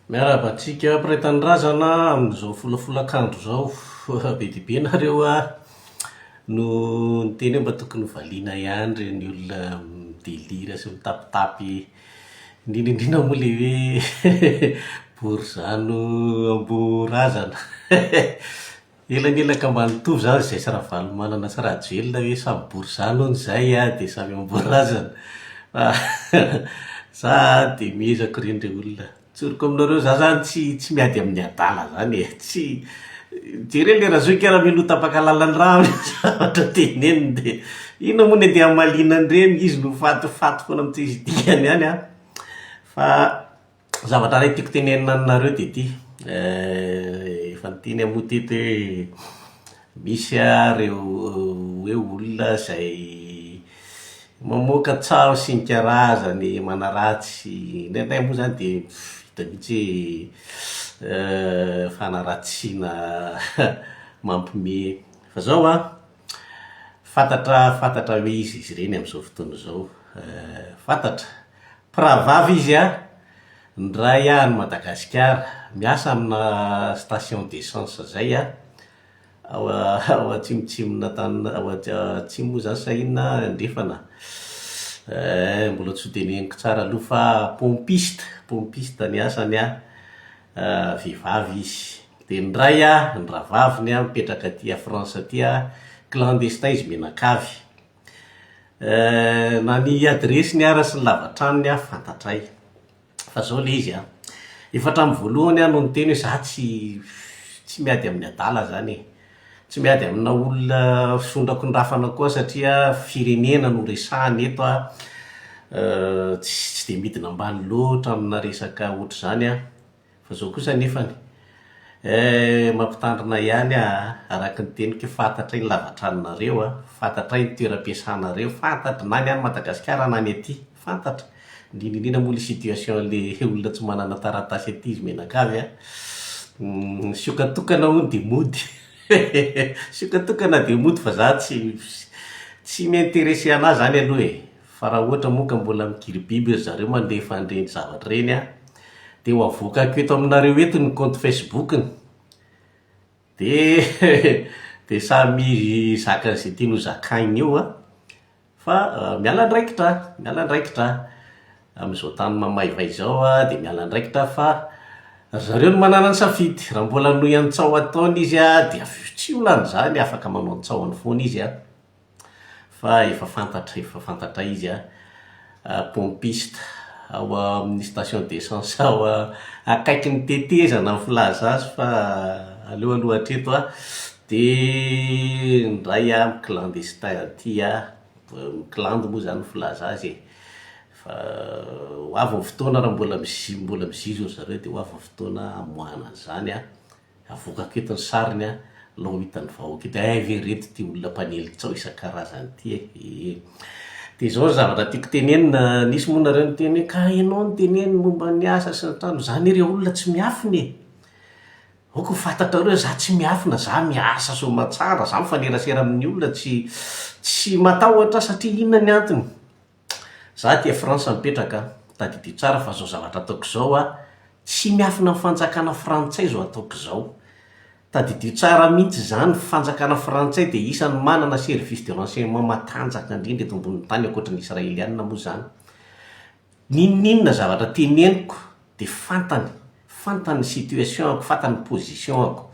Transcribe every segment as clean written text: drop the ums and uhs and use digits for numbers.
Miarabantsika mpiray-tanindrazana amin'izao folafolakandro zao. Be dia be nareo no niteny hoe mba tokony valiana ihany reny olona midelira sy mitapitapy, indrindra moa le hoe borizano amborazana. Elanelaka mba nitovy zany zay sy raha valy manana sy raha jelona hoe samy borizano ny zay dia samy amborazana. Za dia miezako reny re olona tsoriko aminareo, za zany tsy miady amin'ny adala zany e, tsy jere le razoky raha mino tapakalalany raha zavatra teneniny de ino moa ny dia amalinany reny izy no fatifaty foana amin'ny izy dikany ihany fa zavatra ray tiako tenenina aminareo de ty efa niteny amin'ny teto hoe misy reo hoe olona zay mamoaka tsaro sy ny karazany manaratsy indraindray moa zany de hita mihitsy fanaratsiana mampime fa zao fantatra hoe izy ireny amin'izao fotoana zao. Fantatra mpiravavy izy ndray ny Madagasikara miasa amina station d'essence zay ao atsimotsimona tany ao atsimo zany sahina ndrefana mbola tsy hoteneniko tsara aloha fa pompiste ny asany vehivavy izy de ndray ny rahavaviny mipetraka aty a France aty clandestin izy menakavy. Na ny adresiny ara sy ny lavatranony fantatray fa zao le izy efa hatramin'ny voalohany no niteny hoe za tsy miady amin'ny adala zany tsy miady amina olona fisondrako ny rafana koa satria firenena no resahany eto tsy de midina ambany loatra amina resaka ohatr' zany fa zao kosa nefany mampitandrina ihany araky ny teniko fantatray ny lavatranonareo fantatray ny toeram-piasanareo, fantatry na ny any Madagasikara na ny aty fantatra, indrindrindrindra moa le situation le olona tsy manana taratasy aty izy menakavy siokatokana hono de mody siokatokana de mody fa za tsy miinteressé anazy zany aloha fa raha ohatra moa ka mbola mikiribiby zareo mandefa an'ireny zavatra reny de ho avokako eto aminareo eto ny compte Facebook-ny de samy zaka zay tiany ho zakainy eo fa miala andraikitra amin'izao tany mamaivay zao de miala andraikitra fa zareo no manana ny safidy. Raha mbola no an-tsao ataony izy dia tsy olany zany afaka manao an-tsahony foana izy fa efa fantatra izy pompiste ao amin'ny station d'essence ao akaiky ny tetezana ny filaza azy fa aloha hatreto de ndray clandestin aty clande moa zany filaza azy fa ho avy ny fotoana raha mbola mizizo zareo de ho avy ny fotoana amoahana zany avokako eto ny sariny lao hitany vahoaka eto vereto ty olona mpanelitsao isan-karazany ty de zao zavatra tiako tenenina. Nisy moa nareo niteny ka ianao niteneny momba ny asa sy ny trano zany ireo olona tsy miafiny oko fantatrareo za tsy miafina, za miasa somatsara, za mifanerasera amin'ny olona tsy matahotra satria inona ny antony. Za ty France mipetraka tadidio tsara fa zao zavatra ataoko zao tsy miafina amin'ny fanjakana frantsay zao ataoko zao. Tadidio tsara mihitsy zany fanjakana frantsay de isany manana service de renseignement matanjaka indrindra eto ambony tany ankoatra ny israelianina moa zany. Ninona zavatra teneniko de fantany situation ako, fantany position ako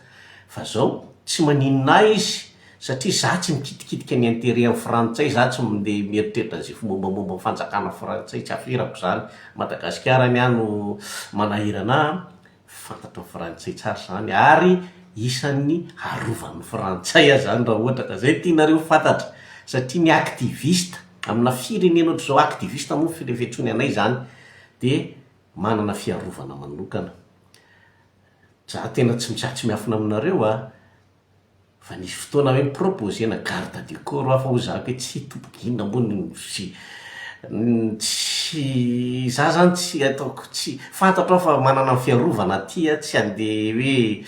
fa zao tsy maninona izy satria za tsy mikitikitika ny intérêt amin'ny frantsay, za tsy mde mieritreritra zay mombamomba ny fanjakana frantsay, tsy aferako zany. Madagasikara ny no manahirana fantatro ny frantsay tsara zany ary isan'ny arovan'ny frantsay zany raha ohatra ka zay tianareo fantatra satria ny activiste amina firenena ohatr' zao activiste moa firevetrony anay zany de manana fiarovana manokana. Za tena tsy miafina aminareo fa nisy fotoana hoe miproposena garde du corps fa ho zako hoe tsy topoka inona moa tsy za zany tsy ataoko tsy fantatro fa manana ny fiarovana aty tsy andeha hoe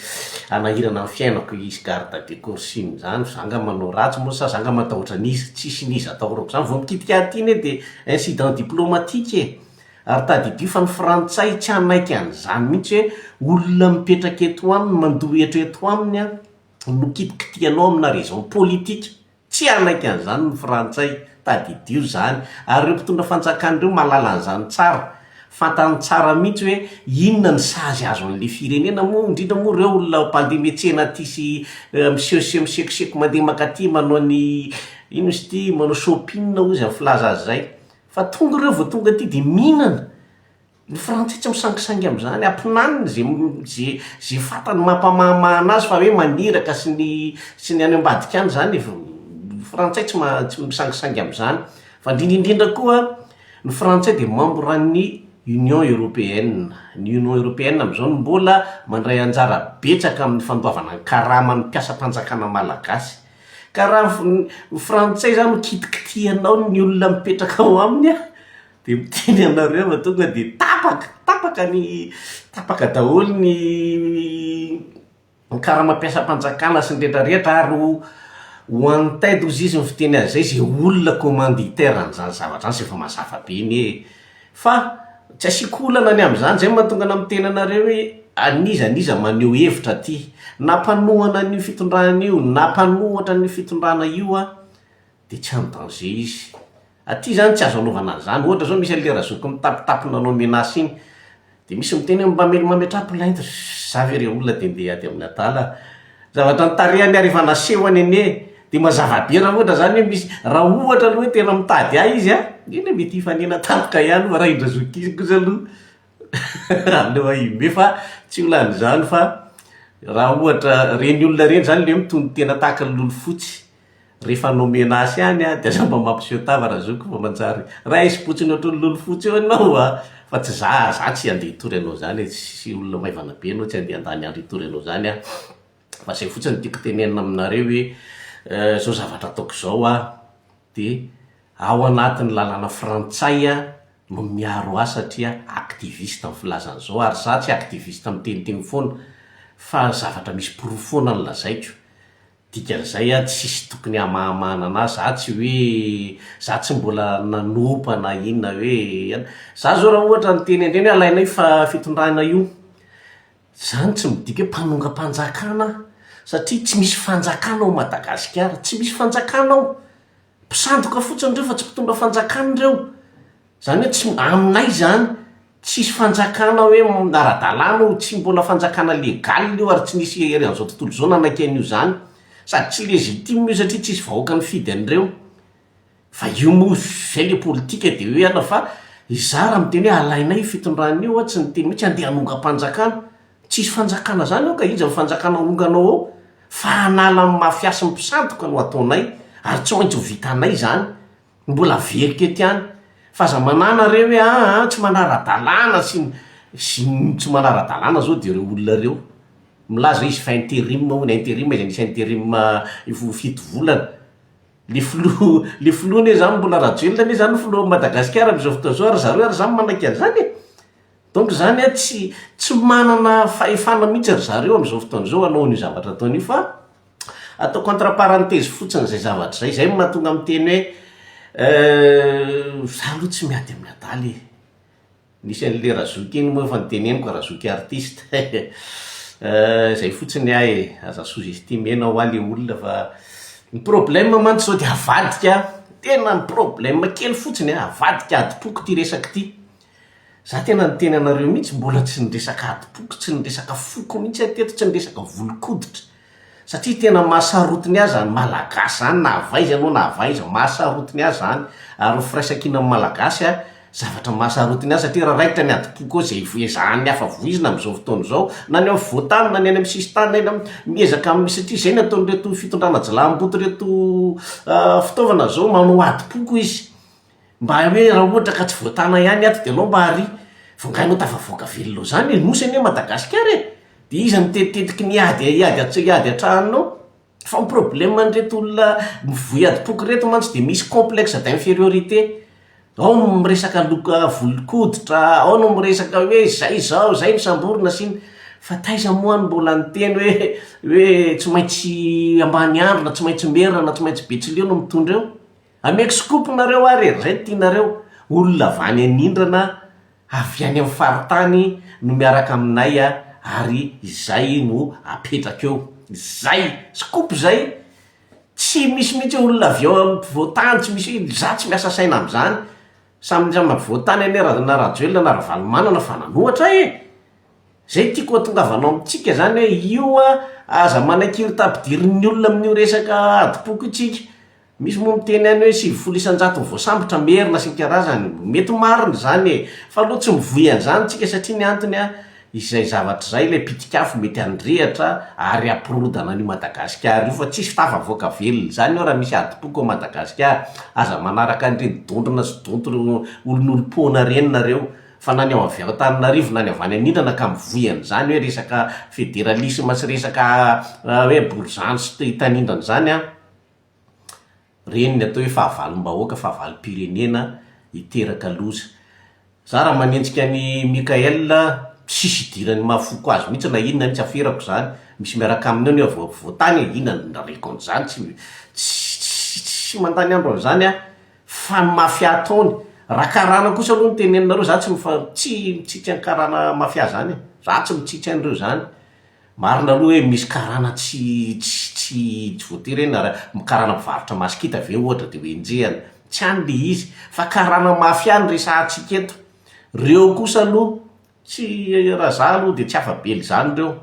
anahirana ny fiainako izy garde du corps siny zany zanga manao ratsy moa sa zanga matahotra n'izy tsisy n'izy atahorako zany vao mikitika aty iny de incident diplomatique ary tadidio fa ny frantsay tsy anaiky an'izany mihitsy hoe olona mipetraka eto aminy mandohetra eto aminy a no kitikitianao amina raison politika, tsy anaiky an'izany ny frantsay, tadidio zany. Ary reo mpitondra fanjakan'ireo mahalala an'izany tsara, fantany tsara mihitsy hoe inona ny sazy azo an'le firenena moa, indrindra moa reo olona mpandeha miantsena ty sy misekoseko mandeha makaty manao ny ino izy ty, manao shopping ozy amin'ny filaza azy zay, fa tonga reo vao tonga ty de mihinana. Ny frantsay tsy misangisangy am'izany, ampinaniny zay fantany mampamahimahana azy fa hoe maniraka sy ny any ambadika any zany. Frantsay tsy misangisangy am'izany. Fa indrindraindrindra koa ny frantsay de membre ny Union Européenne. Ny Union Européenne am'izao mbola mandray anjara betsaka amin'ny fandoavana ny karaman'ny mpiasa-panjakana malagasy. Ka raha ny frantsay zany kitikitianao ny olona mipetraka ao aminy a, de miteny anareo fa tonga de tapaka daholo ny karama-piasa-panjakana sy ny rehetrarehetra, ary ho antaidy ozy izy mifiteny azy zay zay olona commanditaire an'izany zavatra any, sy efa mazava be iny e. Fa tsy asiako olana ny am'izany, zay mahatonga na miteny anareo hoe aniza maneho hevitra ty, nampanohana ny fitondrana io, nampanohatra ny fitondrana io a, de tsy amin'ny danger izy. Aty zany tsy azo anaovana an'izany. Ohatra zao misy lera zoky mitapitapina anao menace iny, de misy miteny mba mametrapo lainty, za ve re olona de ndeha ady amin'ny atala, zavatra nitarehany ariva nasehony ene. De mazava be raha ohatra zany hoe misy, raha ohatra aloha hoe tena mitady ahy izy a, iny mety hifanena tampoka ihany raha indra zoky kosa aloha aloha imbe, fa tsy holan'izany. Fa raha ohatra reny olona reny zany le mitony tena tahaka ny lolo fotsy, rehefa no menace any a, de aza mba mampiseho tava raha zoko fa manjary raha isy-potsiny ohatry ny lolo fotsy eo anao a. Fa tsy za tsy andeha hitory anao zany, tsy olona maivana be anao, tsy andeha andany andro hitory anao zany a. Fa zay fotsiny tiako tenenina aminareo hoe zao zavatra ataoko zao a, de ao anatin'ny lalàna frantsay a no miaro ahy, satria activiste amin'ny filazan'izao. Ary za tsy activiste miteniteny foana, fa zavatra misy porofoana no lazaiko. Dikan'izay a tsisy tokony hamahamana anazy. Za tsy hoe za tsy mbola nanompa na inona hoe za zao raha ohatra niteny andreny hoe alainay fa fitondrana io, zany tsy midika hoe mpanonga-panjakana, satria tsy misy fanjakana ao Madagasikara, tsy misy fanjakana ao. Mpisandoka fotsiny reo fa tsy mpitondra fanjakana reo. Zany hoe tsy aminay zany tsisy fanjakana hoe ara-dalàna, tsy mbola fanjakana legaly io, ary tsy nisy ery an'izao tontolo zao nanaiky an'io zany, sady tsy legitime io satria tsisy vahoaka ny fidy an'ireo. Fa io moa zay le politika de hoe ana, fa iza raha miteny hoe alainay fitondrana io a, tsy niteny mihitsy andeha hanonga-panjakana. Tsisy fanjakana zany ao, ka iza ny fanjakana onganao ao? Fa hanala amin'ny mafiasa ny mpisandoka no ataonay, ary tsy maintsy ho vitanay zany, mbola verika ety any. Fa za manana reo hoe tsy manara-dalàna sy tsy manara-dalàna zao de reo olona reo milaza izy fa intérim hono, intérim izy nisy intérim fito volana. Le filoha zany mbola rajoelina ne zany filoha Madagasikara am'izao fotoana zao, ary zareo ary zany manaiky an'izany e. Donc zany a tsy manana fahefana mihitsy ry zareo am'izao fotoana zao hanao ny zavatra ataon'io. Fa atao contre parenthèse fotsiny zay zavatra zay mahatonga miteny hoe za aloha tsy miady amin'ny adaly e. Nisy an'le razoky iny moa efa niteneniko, razoky artiste zay fotsiny ahy aza sous-estimena ho ahy le olona. Fa ny problème mantsy zao de avadika, tena ny problème kely fotsiny avadika adipoko ty resaky ty. Za tena niteny anareo mihitsy, mbola tsy niresaka adipoko, tsy niresaka foko mihitsy ateto, tsy niresaka volokoditra, satria tena mahasarotiny azy zany malagasy zany, na avaiza anao na avaiza mahasarotiny azy zany. Ary firaisankina amin'ny malagasy a, zavatra mahasarotiny azy, satria raha raikitra ny adipoko ao zay voezahany hafa voizina am'izao fotoana zao, na ny amin'ny voatany na ny any amin'ny sisitany, na miezaka amin'ny, satria zay ny ataon'ireto fitondrana jilamboto reto fitaovana zao, manao adipoko izy mba hoe raha ohatra ka tsy voatana ihany ato de anao mba ary vongainao tafavoaka velona zany nosy ane Madagasikara e. De izy mitetitetiky ny ady atranonao. Fa ny problème an'ireto olona mivoy adipoko reto mantsy de misy complexe d'infériorité. Ao no miresaka loka volokoditra, ao no miresaka hoe zay zao, zay misamborona siny. Fa taiza moa ny mbola niteny hoe tsy maintsy ambany andro, na tsy maintsy merina, na tsy maintsy betsileo no mitondra eo. Ameko skopo nareo ary zay tianareo olona avany anindrana avy any amin'ny faritany no miaraka aminay ary izay no apetraka eo. Zay scoop zay, tsy misy mihitsy olona avy eo ampovoantany, tsy misy za tsy miasa saina am'zany. Samyjama voatany ane na rajoelona na ravalomanana fa nanohatra zay tiako atongavanao amitsika zany hoe io aza manakiry tapidirin'ny olona amin'io resaka adipoko itsika. Misy moa miteny any hoe 700 voasambotra merina sy ny karazany, mety marina zany fa aloha tsy mivoy an'izany tsika satria ny antony izay zavatra zay le pitikafo mety andrehatra ary apirodana an'io Madagasikara io fa tsisy tafavoaka velona zany eo raha misy adipoko ao Madagasikara. Aza manaraka an'ireny dondrona sy dontro olon'olom-pona reny nareo, fa na ny ao avy Antananarivo na ny avy any anindrana ka mivoy an'izany hoe resaka federalisme sy resaka hoe bourgeois sy hitanindran' zany reny ny atao hoe fahavalom-bahoaka, fahavalom-pirenena hiteraka loza. Za raha manenjika ny Mikael tsisy idirany mahafoko azy mihitsy na inona ny tsy aferako zany. Misy miaraka aminy eo ny voatany inona nareko an'izany tsy mandany andro an'izany fa mafia ataony. Raha karana kosa aloha ny teneninareo, za tsy mitsitsy ny karana mafia zany za tsy mitsitsy an'ireo zany. Marina aloha hoe misy karana tsy voatery karana mivarotra masikita ve ohatra de hoenjehana, tsy any le izy fa karana mafia ny resahantsika eto. Reo kosa aloha tsy raha za aloha de tsy afabely zany reo,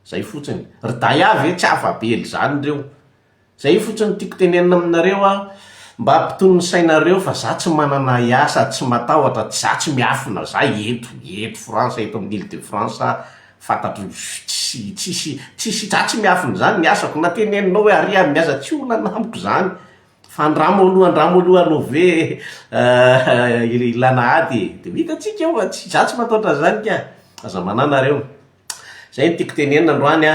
zay fotsiny. Riday avy tsy afabely zany reo. Zay fotsiny tiako tenenina aminareo mba ampitony ny sainareo fa za tsy manana iasa, tsy matahotra, za tsy miafina za eto France, eto amin'ny Ile de France fantatro tsisy za tsy miafina zany ny asako. Na teneninao hoe ary amin'ny miasa tsy ho nanamiko zany fa andramo aloha ve ilana ady de hitantsika eo za tsy matahotra zany ka aza mananareo. Zay ny tiako tenenina androany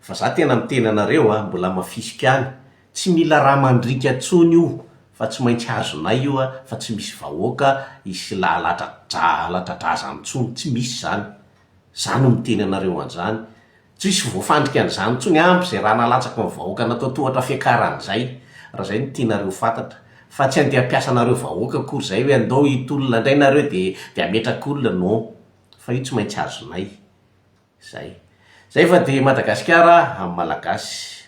fa za tena miteny anareo mbola mafisika any, tsy mila raha mandrika atsony io fa tsy maintsy hazonay io fa tsy misy vahoaka isy latradraza amintsony, tsy misy zany. Za no miteny anareo an'izany, tsy misy voafandrika an'izany tsony ampy zay raha nalatsaka ny vahoaka natao tohatra fiakaran'izay. Raha zay no tianareo fantatra fa tsy andeha ampiasa anareo vahoaka akory zay hoe andao hitolona indray nareo de ametraka olona, non, fa io tsy maintsy hazonay. Zay fa de Madagasikara amin'ny Malagasy.